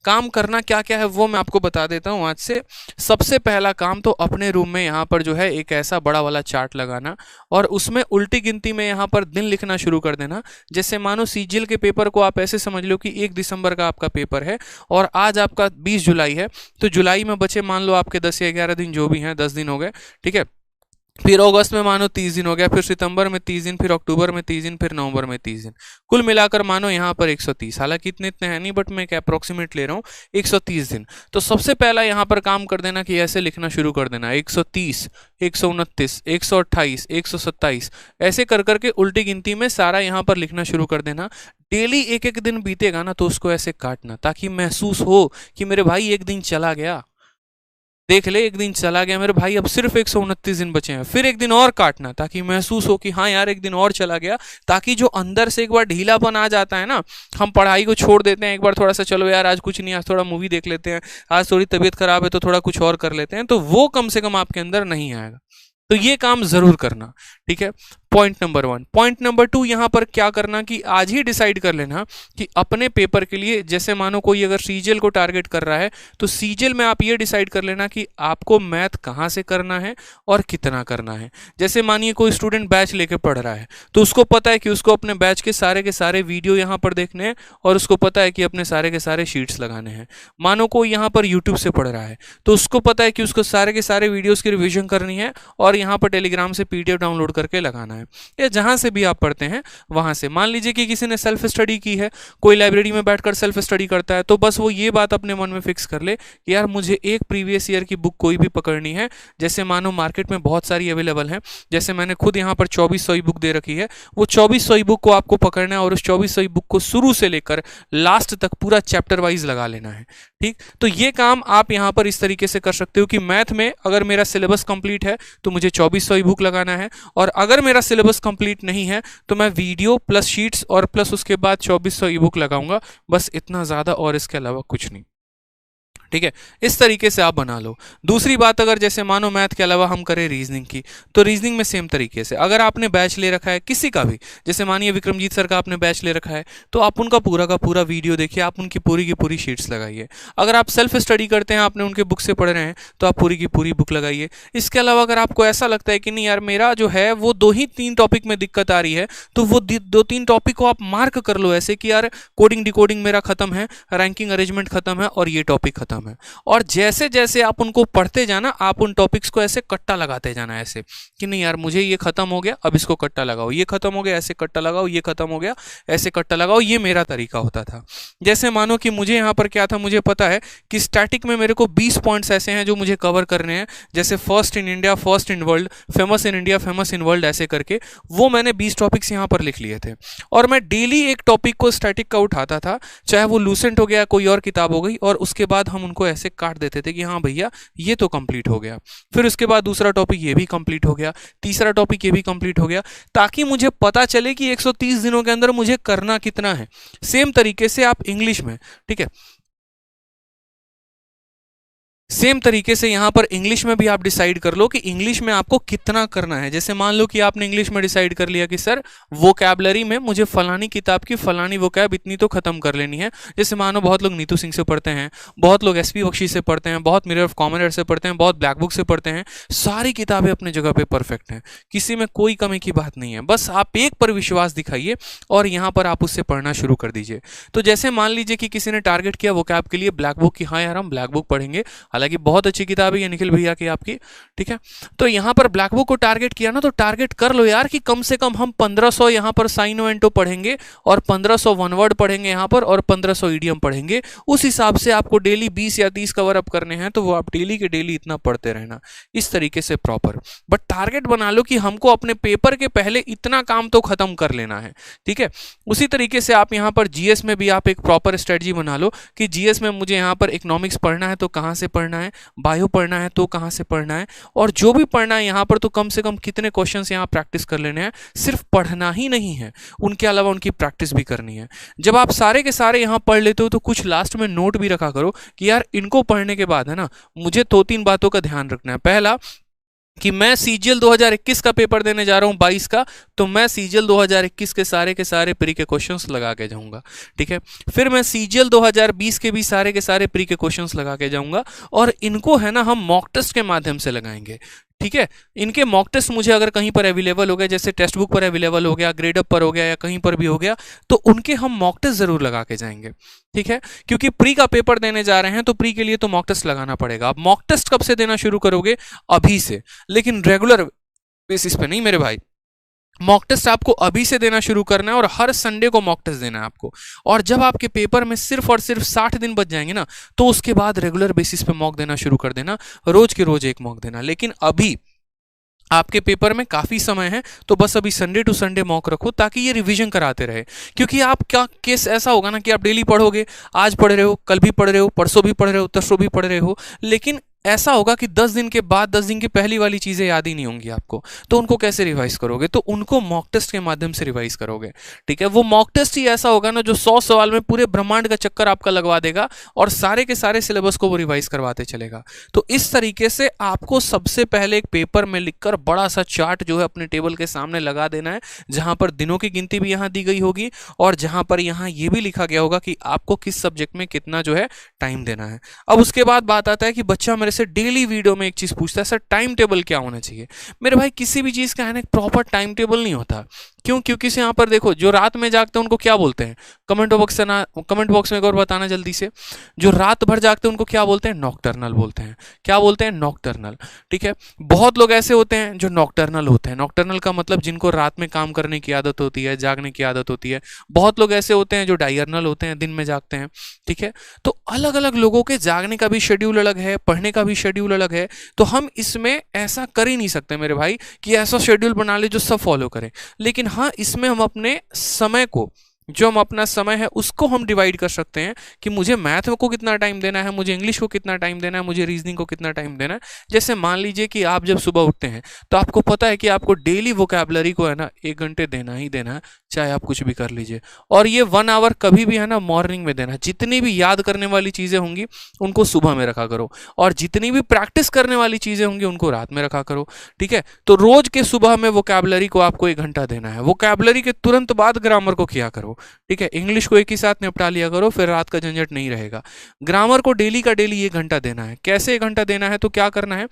काम करना क्या क्या है वो मैं आपको बता देता हूँ आज से। सबसे पहला काम तो अपने रूम में यहाँ पर जो है एक ऐसा बड़ा वाला चार्ट लगाना और उसमें उल्टी गिनती में यहाँ पर दिन लिखना शुरू कर देना। जैसे मानो सीजीएल के पेपर को आप ऐसे समझ लो कि 1 दिसंबर का आपका पेपर है और आज आपका 20 जुलाई है, तो जुलाई में बचे मान लो आपके 10 या 11 दिन जो भी हैं, 10 दिन हो गए, ठीक है। फिर अगस्त में मानो 30 दिन हो गया, फिर सितंबर में 30 दिन, फिर अक्टूबर में 30 दिन, फिर नवंबर में 30 दिन, कुल मिलाकर मानो यहाँ पर 130। हालांकि इतने इतने हैं नहीं, बट मैं एक अप्रोक्सीमेट ले रहा हूँ, 130 दिन। तो सबसे पहला यहाँ पर काम कर देना कि ऐसे लिखना शुरू कर देना, 130, 129, 128, 127, ऐसे कर करके उल्टी गिनती में सारा यहाँ पर लिखना शुरू कर देना। डेली एक एक दिन बीतेगा ना तो उसको ऐसे काटना, ताकि महसूस हो कि मेरे भाई एक दिन चला गया, देख ले एक दिन चला गया मेरे भाई, अब सिर्फ 129 दिन बचे हैं। फिर एक दिन और काटना ताकि महसूस हो कि हाँ यार एक दिन और चला गया, ताकि जो अंदर से एक बार ढीलापन आ जाता है ना, हम पढ़ाई को छोड़ देते हैं एक बार, थोड़ा सा चलो यार आज कुछ नहीं, आज थोड़ा मूवी देख लेते हैं, आज थोड़ी तबीयत खराब है तो थोड़ा कुछ और कर लेते हैं, तो वो कम से कम आपके अंदर नहीं आएगा। तो ये काम जरूर करना, ठीक है। Point number 1। पॉइंट नंबर 2, यहां पर क्या करना कि आज ही डिसाइड कर लेना कि अपने पेपर के लिए, जैसे मानो कोई अगर सीजीएल को टारगेट कर रहा है तो सीजीएल में आप ये डिसाइड कर लेना कि आपको मैथ कहां से करना है और कितना करना है। जैसे मानिए कोई स्टूडेंट बैच लेके पढ़ रहा है तो उसको पता है कि उसको अपने बैच के सारे वीडियो यहां पर देखने हैं और उसको पता है कि अपने सारे के सारे शीट्स लगाने हैं। मानो कोई यहां पर यूट्यूब से पढ़ रहा है तो उसको पता है कि उसको सारे के सारे वीडियोस की रिवीजन करनी है और यहाँ पर टेलीग्राम से पीडीएफ डाउनलोड करके लगाना है, या जहां से भी आप पढ़ते हैं वहां से। मान लीजिए कि किसी ने सेल्फ स्टडी की है, कोई लाइब्रेरी में बैठकर सेल्फ स्टडी करता है, तो बस वो ये बात अपने मन में फिक्स कर ले कि यार मुझे एक प्रीवियस ईयर की बुक कोई भी पकड़नी है। जैसे मानो मार्केट में बहुत सारी अवेलेबल है, जैसे मैंने खुद यहाँ पर 2400 बुक दे रखी है, वो 2400 बुक को आपको पकड़ना है और उस 2400 बुक को शुरू से लेकर लास्ट तक पूरा चैप्टर वाइज लगा लेना है, ठीक। तो ये काम आप यहाँ पर इस तरीके से कर सकते हो कि मैथ में अगर मेरा सिलेबस कंप्लीट है तो मुझे 2400 बुक लगाना है, और अगर मेरा सिलेबस कंप्लीट नहीं है तो मैं वीडियो प्लस शीट्स और प्लस उसके बाद 2400 ई बुक लगाऊंगा, बस इतना ज्यादा और इसके अलावा कुछ नहीं, ठीक है। इस तरीके से आप बना लो। दूसरी बात, अगर जैसे मानो मैथ के अलावा हम करें रीजनिंग की, तो रीजनिंग में सेम तरीके से अगर आपने बैच ले रखा है किसी का भी, जैसे मानिए विक्रमजीत सर का आपने बैच ले रखा है, तो आप उनका पूरा का पूरा वीडियो देखिए, आप उनकी पूरी की पूरी शीट्स लगाइए। अगर आप सेल्फ स्टडी करते हैं, आपने उनके बुक से पढ़ रहे हैं, तो आप पूरी की पूरी बुक लगाइए। इसके अलावा अगर आपको ऐसा लगता है कि नहीं यार मेरा जो है वो 2 ही 3 टॉपिक में दिक्कत आ रही है, तो वो 2-3 टॉपिक को आप मार्क कर लो ऐसे कि यार कोडिंग डिकोडिंग मेरा खत्म है, रैंकिंग अरेंजमेंट खत्म है और ये टॉपिक खत्म है। और जैसे जैसे आप उनको पढ़ते जाना, आप उन टॉपिक्स को ऐसे कट्टा लगाते जाना, ऐसे कि नहीं यार मुझे ये खत्म हो गया अब इसको कट्टा लगाओ, ये खत्म हो गया ऐसे कट्टा लगाओ, ये खत्म हो गया ऐसे कट्टा लगाओ। ये मेरा तरीका होता था। जैसे मानो कि मुझे यहाँ पर क्या था, मुझे पता है कि स्टैटिक में मेरे को 20 पॉइंट्स ऐसे हैं जो मुझे कवर करने हैं, जैसे first in India, first in world, famous in India, famous in world, ऐसे करके वो मैंने 20 टॉपिक्स यहाँ पर लिख लिए थे। और मैं डेली एक टॉपिक को स्टैटिक का उठाता था, चाहे वो लूसेंट हो गया, कोई और किताब हो गई, और उसके बाद हम उनको ऐसे काट देते थे कि हाँ भैया ये तो कंप्लीट हो गया, फिर उसके बाद दूसरा टॉपिक ये भी कंप्लीट हो गया, तीसरा टॉपिक ये भी कंप्लीट हो गया, ताकि मुझे पता चले कि 130 दिनों के अंदर मुझे करना कितना है। सेम तरीके से आप इंग्लिश में, ठीक है, सेम तरीके से यहां पर इंग्लिश में भी आप डिसाइड कर लो कि इंग्लिश में आपको कितना करना है। जैसे मान लो कि आपने इंग्लिश में डिसाइड कर लिया कि सर वोकैबलरी में मुझे फलानी किताब की फलानी वोकैब इतनी तो खत्म कर लेनी है। जैसे मानो बहुत लोग नीतू सिंह से पढ़ते हैं, बहुत लोग एसपी बख्शी से पढ़ते हैं, बहुत मिरर ऑफ कॉमन एयर से पढ़ते हैं, बहुत ब्लैक बुक से पढ़ते हैं। सारी किताबें अपने जगह पे परफेक्ट हैं, किसी में कोई कमी की बात नहीं है। बस आप एक पर विश्वास दिखाइए और यहाँ पर आप उससे पढ़ना शुरू कर दीजिए। तो जैसे मान लीजिए कि किसी ने टारगेट किया वोकैब के लिए ब्लैक बुक की, हाँ यार हम ब्लैक बुक पढ़ेंगे, हालांकि बहुत अच्छी किताब है ये निखिल भैया की आपकी, ठीक है। तो यहां पर ब्लैक बुक को टारगेट किया ना, तो टारगेट कर लो यार कि कम से कम हम 1500 यहां पर साइनो एंटो पढ़ेंगे और 1500 वन वर्ड पढ़ेंगे यहां पर और 1500 ईडियम पढ़ेंगे। उस हिसाब से आपको डेली 20 या 30 कवर अप करने हैं, तो वो आप डेली के डेली इतना पढ़ते रहना, इस तरीके से प्रॉपर। बट टारगेट बना लो कि हमको अपने पेपर के पहले इतना काम तो खत्म कर लेना है, ठीक है। उसी तरीके से आप यहां पर जीएस में भी आप एक प्रॉपर स्ट्रेटजी बना लो कि जीएस में मुझे यहां पर इकोनॉमिक्स पढ़ना है तो कहां से पढ़ना है, बायो पढ़ना है तो कहां से पढ़ना है, और जो भी पढ़ना है यहां पर तो कम से कम कितने क्वेश्चंस यहां प्रैक्टिस कर लेने हैं। सिर्फ पढ़ना ही नहीं है, उनके अलावा उनकी प्रैक्टिस भी करनी है। जब आप सारे के सारे यहां पढ़ लेते हो तो कुछ लास्ट में नोट भी रखा करो कि यार इनको पढ़ने के बाद है ना मुझे 2-3 बातों का ध्यान रखना है। पहला, कि मैं सीजीएल 2021 का पेपर देने जा रहा हूं 22 का, तो मैं सीजीएल 2021 के सारे प्री के क्वेश्चंस लगा के जाऊंगा। ठीक है, फिर मैं सीजीएल 2020 के भी सारे के सारे प्री के क्वेश्चंस लगा के जाऊंगा, और इनको है ना हम मॉक टेस्ट के माध्यम से लगाएंगे। ठीक है, इनके मॉक टेस्ट मुझे अगर कहीं पर अवेलेबल हो गया, जैसे टेक्स्ट बुक पर अवेलेबल हो गया, ग्रेडअप पर हो गया, या कहीं पर भी हो गया, तो उनके हम मॉक टेस्ट जरूर लगा के जाएंगे। ठीक है, क्योंकि प्री का पेपर देने जा रहे हैं तो प्री के लिए तो मॉक टेस्ट लगाना पड़ेगा। आप मॉक टेस्ट कब से देना शुरू करोगे? अभी से, लेकिन रेगुलर बेसिस पे नहीं मेरे भाई। मॉक टेस्ट आपको अभी से देना शुरू करना है, और हर संडे को मॉक टेस्ट देना है आपको। और जब आपके पेपर में सिर्फ और सिर्फ 60 दिन बच जाएंगे ना, तो उसके बाद रेगुलर बेसिस पे मॉक देना शुरू कर देना, रोज के रोज एक मॉक देना। लेकिन अभी आपके पेपर में काफी समय है, तो बस अभी संडे टू संडे मॉक रखो, ताकि ये रिवीजन कराते रहे। क्योंकि आप क्या केस ऐसा होगा ना कि आप डेली पढ़ोगे, आज पढ़ रहे हो, कल भी पढ़ रहे हो, परसों भी पढ़ रहे हो, तरसों भी पढ़ रहे हो, लेकिन ऐसा होगा कि 10 दिन के बाद 10 दिन की पहली वाली चीजें याद ही नहीं होंगी आपको, तो उनको कैसे रिवाइज करोगे? तो उनको मॉक टेस्ट के माध्यम से रिवाइज करोगे। ठीक है, वो मॉक टेस्ट ही ऐसा होगा ना जो 100 सवाल में पूरे ब्रह्मांड का चक्कर आपका लगवा देगा, और सारे के सारे सिलेबस को वो रिवाइज करवाते चलेगा। तो इस तरीके से आपको सबसे पहले एक पेपर में लिखकर बड़ा सा चार्ट जो है अपने टेबल के सामने लगा देना है, जहां पर दिनों की गिनती भी यहां दी गई होगी, और जहां पर यहां ये भी लिखा गया होगा कि आपको किस सब्जेक्ट में कितना जो है टाइम देना है। अब उसके बाद बात आता है कि बच्चा मेरे से डेली वीडियो में एक चीज पूछता है, सर टाइम टेबल क्या होना चाहिए? मेरे भाई, किसी भी चीज का है ना एक प्रॉपर टाइम टेबल नहीं होता। क्यों? क्योंकि से यहाँ पर देखो, जो रात में जागते हैं उनको क्या बोलते हैं? कमेंट बॉक्स में एक और बताना जल्दी से। जो रात भर जागते हैं उनको क्या बोलते हैं? नॉकटर्नल बोलते हैं। क्या बोलते हैं? नॉकटर्नल। ठीक है, बहुत लोग ऐसे होते हैं जो नॉकटर्नल होते हैं। नॉकटर्नल का मतलब जिनको रात में काम करने की आदत होती है, जागने की आदत होती है। बहुत लोग ऐसे होते हैं जो डायर्नल होते हैं, दिन में जागते हैं। ठीक है, तो अलग अलग लोगों के जागने का भी शेड्यूल अलग है, पढ़ने का भी शेड्यूल अलग है। तो हम इसमें ऐसा कर ही नहीं सकते मेरे भाई कि ऐसा शेड्यूल बना ले जो सब फॉलो करें। लेकिन हाँ, इसमें हम अपने समय को, जो हम अपना समय है उसको हम डिवाइड कर सकते हैं कि मुझे मैथ को कितना टाइम देना है, मुझे इंग्लिश को कितना टाइम देना है, मुझे रीजनिंग को कितना टाइम देना है। जैसे मान लीजिए कि आप जब सुबह उठते हैं तो आपको पता है कि आपको डेली वोकैबुलरी को है ना 1 घंटे देना ही देना है, चाहे आप कुछ भी कर लीजिए। और ये 1 आवर कभी भी है ना मॉर्निंग में देना है। जितनी भी याद करने वाली चीजें होंगी उनको सुबह में रखा करो, और जितनी भी प्रैक्टिस करने वाली चीजें होंगी उनको रात में रखा करो। ठीक है, तो रोज के सुबह में वोकैबुलरी को आपको 1 घंटा देना है। वोकैबुलरी के तुरंत बाद ग्रामर को किया करो। ठीक है, इंग्लिश को एक ही साथ निपटा लिया करो, फिर रात का झंझट नहीं रहेगा। ग्रामर को डेली का डेली 1 घंटा देना है। कैसे 1 घंटा देना है? तो क्या करना है,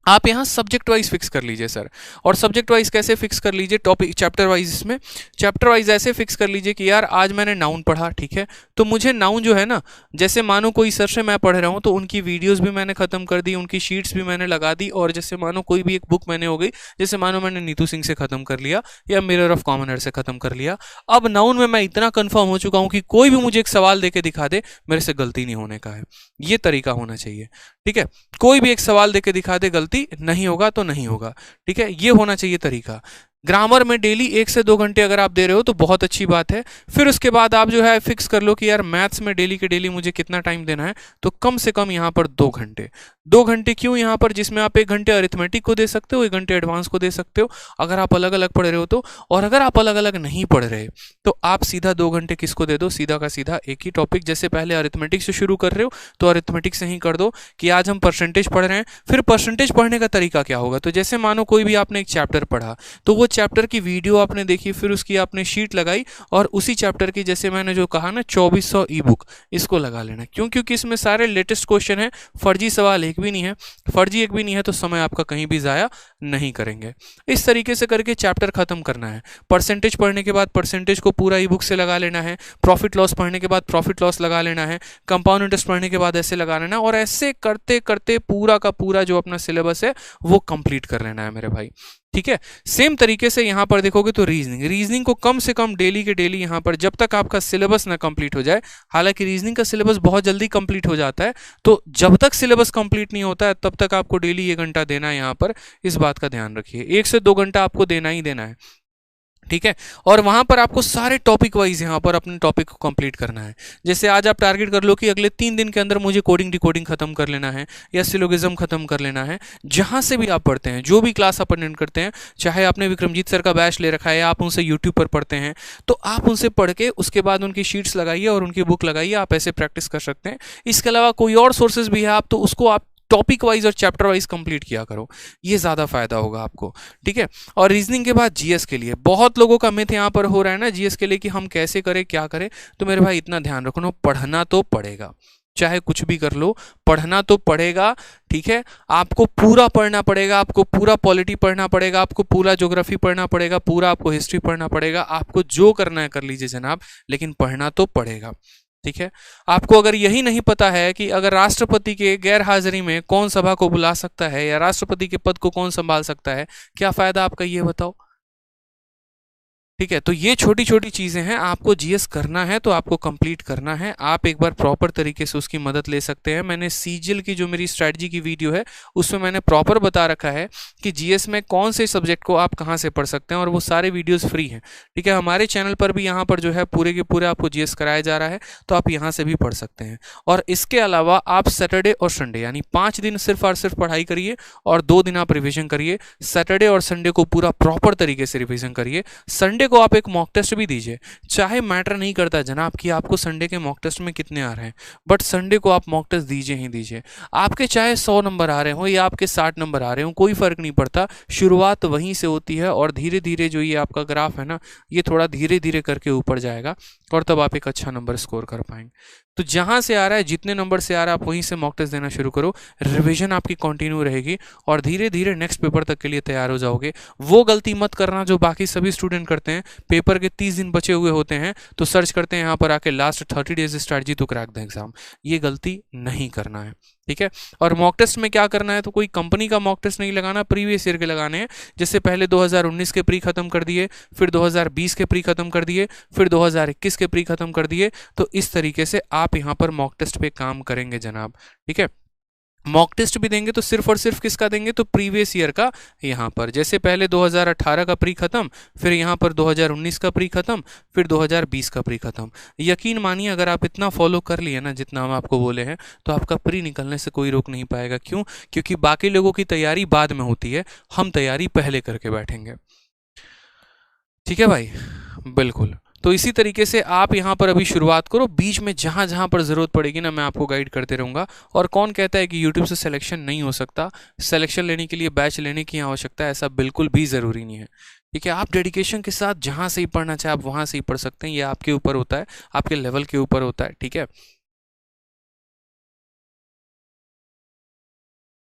आप यहां सब्जेक्ट वाइज फिक्स कर लीजिए सर। और सब्जेक्ट वाइज कैसे फिक्स कर लीजिए? Topic chapter wise. इसमें चैप्टर वाइज ऐसे फिक्स कर लीजिए कि यार आज मैंने नाउन पढ़ा, ठीक है, तो मुझे नाउन जो है ना, जैसे मानो कोई सर से मैं पढ़ रहा हूं तो उनकी वीडियोस भी मैंने खत्म कर दी, उनकी शीट्स भी मैंने लगा दी। और जैसे मानो कोई भी एक बुक मैंने हो गई, जैसे मानो मैंने नीतू सिंह से खत्म कर लिया या मिरर ऑफ कॉमन एयर से खत्म कर लिया। अब नाउन में मैं इतना कंफर्म हो चुका हूं कि कोई भी मुझे एक सवाल देके दिखा दे, मेरे से गलती नहीं होने का है। ये तरीका होना चाहिए। ठीक है, कोई भी एक सवाल देके दिखा दे, गलती नहीं होगा तो नहीं होगा। ठीक है, ये होना चाहिए तरीका। ग्रामर में डेली 1 से 2 घंटे अगर आप दे रहे हो तो बहुत अच्छी बात है। फिर उसके बाद आप जो है फिक्स कर लो कि यार मैथ्स में डेली के डेली मुझे कितना टाइम देना है, तो कम से कम यहाँ पर 2 घंटे। 2 घंटे क्यों यहाँ पर? जिसमें आप 1 घंटे अरिथमेटिक को दे सकते हो, 1 घंटे एडवांस को दे सकते हो, अगर आप अलग अलग पढ़ रहे हो तो। और अगर आप अलग अलग नहीं पढ़ रहे तो आप सीधा 2 घंटे किसको दे दो? सीधा का सीधा एक ही टॉपिक। जैसे पहले अरिथमेटिक से शुरू कर रहे हो तो अरिथमेटिक से ही कर दो कि आज हम परसेंटेज पढ़ रहे हैं। फिर परसेंटेज पढ़ने का तरीका क्या होगा? तो जैसे मानो कोई भी आपने एक चैप्टर पढ़ा, तो वो चैप्टर की वीडियो आपने देखी, फिर उसकी आपने शीट लगाई, और उसी चैप्टर की जैसे मैंने जो कहा ना 2400 ई बुक, इसको लगा लेना। क्यों? क्योंकि इसमें सारे लेटेस्ट क्वेश्चन है, फर्जी सवाल एक भी नहीं है। फर्जी एक भी नहीं है तो समय आपका कहीं भी जाया नहीं करेंगे। इस तरीके से करके चैप्टर खत्म करना है। परसेंटेज पढ़ने के बाद परसेंटेज को पूरा ई बुक से लगा लेना है। प्रॉफिट लॉस पढ़ने के बाद प्रॉफिट लॉस लगा लेना है। कंपाउंड इंटरेस्ट पढ़ने के बाद ऐसे लगा लेना, और ऐसे करते करते पूरा का पूरा जो अपना सिलेबस है वो कंप्लीट कर लेना है मेरे भाई। ठीक है, सेम तरीके से यहां पर देखोगे तो रीजनिंग को कम से कम डेली के डेली यहां पर, जब तक आपका सिलेबस ना कंप्लीट हो जाए। हालांकि रीजनिंग का सिलेबस बहुत जल्दी कंप्लीट हो जाता है, तो जब तक सिलेबस कंप्लीट नहीं होता है तब तक आपको डेली 1 घंटा देना है। यहां पर इस बात का ध्यान रखिए, 1 से 2 घंटा आपको देना ही देना है। ठीक है, और वहां पर आपको सारे टॉपिक वाइज यहां पर अपने टॉपिक को कंप्लीट करना है। जैसे आज आप टारगेट कर लो कि अगले 3 दिन के अंदर मुझे कोडिंग डिकोडिंग खत्म कर लेना है, या सिलोगिज्म खत्म कर लेना है। जहां से भी आप पढ़ते हैं, जो भी क्लास आप अटेंड करते हैं, चाहे आपने विक्रमजीत सर का बैच ले रखा है या आप उनसे यूट्यूब पर पढ़ते हैं, तो आप उनसे पढ़ के उसके बाद उनकी शीट्स लगाइए और उनकी बुक लगाइए। आप ऐसे प्रैक्टिस कर सकते हैं। इसके अलावा कोई और सोर्सेज भी है, आप तो उसको आप टॉपिक वाइज और चैप्टर वाइज कंप्लीट किया करो, ये ज़्यादा फायदा होगा आपको, ठीक है। और रीजनिंग के बाद जीएस के लिए बहुत लोगों का मिथ यहाँ पर हो रहा है ना जीएस के लिए कि हम कैसे करें क्या करें। तो मेरे भाई इतना ध्यान रखो, पढ़ना तो पड़ेगा, चाहे कुछ भी कर लो, पढ़ना तो पड़ेगा, ठीक है। आपको पूरा पढ़ना पड़ेगा, आपको पूरा पॉलिटी पढ़ना पड़ेगा, आपको पूरा ज्योग्राफी पढ़ना पड़ेगा, पूरा आपको हिस्ट्री पढ़ना पड़ेगा, आपको जो करना है कर लीजिए जनाब, लेकिन पढ़ना तो पड़ेगा, ठीक है। आपको अगर यही नहीं पता है कि अगर राष्ट्रपति के गैर हाजिरी में कौन सभा को बुला सकता है या राष्ट्रपति के पद को कौन संभाल सकता है, क्या फायदा आपका, ये बताओ, ठीक है। तो ये छोटी छोटी चीजें हैं, आपको जीएस करना है तो आपको कंप्लीट करना है। आप एक बार प्रॉपर तरीके से उसकी मदद ले सकते हैं। मैंने सीजीएल की जो मेरी स्ट्रेटजी की वीडियो है उसमें मैंने प्रॉपर बता रखा है कि जीएस में कौन से सब्जेक्ट को आप कहां से पढ़ सकते हैं, और वो सारे वीडियोस फ्री हैं, ठीक है। हमारे चैनल पर भी यहाँ पर जो है पूरे के पूरे आपको जीएस कराया जा रहा है, तो आप यहाँ से भी पढ़ सकते हैं। और इसके अलावा आप सैटरडे और संडे यानी 5 दिन सिर्फ और सिर्फ पढ़ाई करिए और 2 दिन आप रिविजन करिए। सैटरडे और संडे को पूरा प्रॉपर तरीके से रिविजन करिए। संडे को आप एक मॉक टेस्ट भी दीजिए, चाहे मैटर नहीं करता जनाब कि आपको संडे के मॉक टेस्ट में कितने आ रहे हैं, बट संडे को आप मॉक टेस्ट दीजिए ही दीजिए। आपके चाहे 100 नंबर आ रहे हो या आपके 60 नंबर आ रहे हो, कोई फर्क नहीं पड़ता, शुरुआत वहीं से होती है और धीरे धीरे जो ये आपका ग्राफ है ना, ये थोड़ा धीरे धीरे करके ऊपर जाएगा और तब आप एक अच्छा नंबर स्कोर कर पाएंगे। तो जहां से आ रहा है, जितने नंबर से आ रहा है, आप वहीं से मॉक टेस्ट देना शुरू करो, रिवीजन आपकी कंटिन्यू रहेगी और धीरे धीरे नेक्स्ट पेपर तक के लिए तैयार हो जाओगे। वो गलती मत करना जो बाकी सभी स्टूडेंट करते हैं, पेपर के 30 दिन बचे हुए होते हैं तो सर्च करते हैं यहाँ पर आके last 30 days strategy to crack the exam. ये गलती नहीं करना है, ठीक है। और मॉक टेस्ट में क्या करना है, तो कोई कंपनी का मॉक टेस्ट नहीं लगाना, प्रीवियस ईयर के लगाने हैं। जैसे पहले 2019 के प्री खत्म कर दिए, फिर 2020 के प्री खत्म कर दिए, फिर 2021 के प्री खत्म कर दिए। तो इस तरीके से आप यहाँ पर मॉक टेस्ट पे काम करेंगे जनाब, ठीक है। मॉक टेस्ट भी देंगे तो सिर्फ और सिर्फ किसका देंगे, तो प्रीवियस ईयर का। यहाँ पर जैसे पहले 2018 का प्री खत्म, फिर यहाँ पर 2019 का प्री खत्म, फिर 2020 का प्री खत्म। यकीन मानिए अगर आप इतना फॉलो कर लिए ना जितना हम आपको बोले हैं, तो आपका प्री निकलने से कोई रोक नहीं पाएगा। क्यों? क्योंकि बाकी लोगों की तैयारी बाद में होती है, हम तैयारी पहले करके बैठेंगे, ठीक है भाई, बिल्कुल। तो इसी तरीके से आप यहाँ पर अभी शुरुआत करो, बीच में जहाँ जहाँ पर ज़रूरत पड़ेगी ना मैं आपको गाइड करते रहूँगा। और कौन कहता है कि YouTube से सिलेक्शन नहीं हो सकता, सिलेक्शन लेने के लिए बैच लेने की आवश्यकता है, ऐसा बिल्कुल भी ज़रूरी नहीं है, ठीक है। आप डेडिकेशन के साथ जहाँ से ही पढ़ना चाहे आप वहाँ से ही पढ़ सकते हैं, ये आपके ऊपर होता है, आपके लेवल के ऊपर होता है, ठीक है।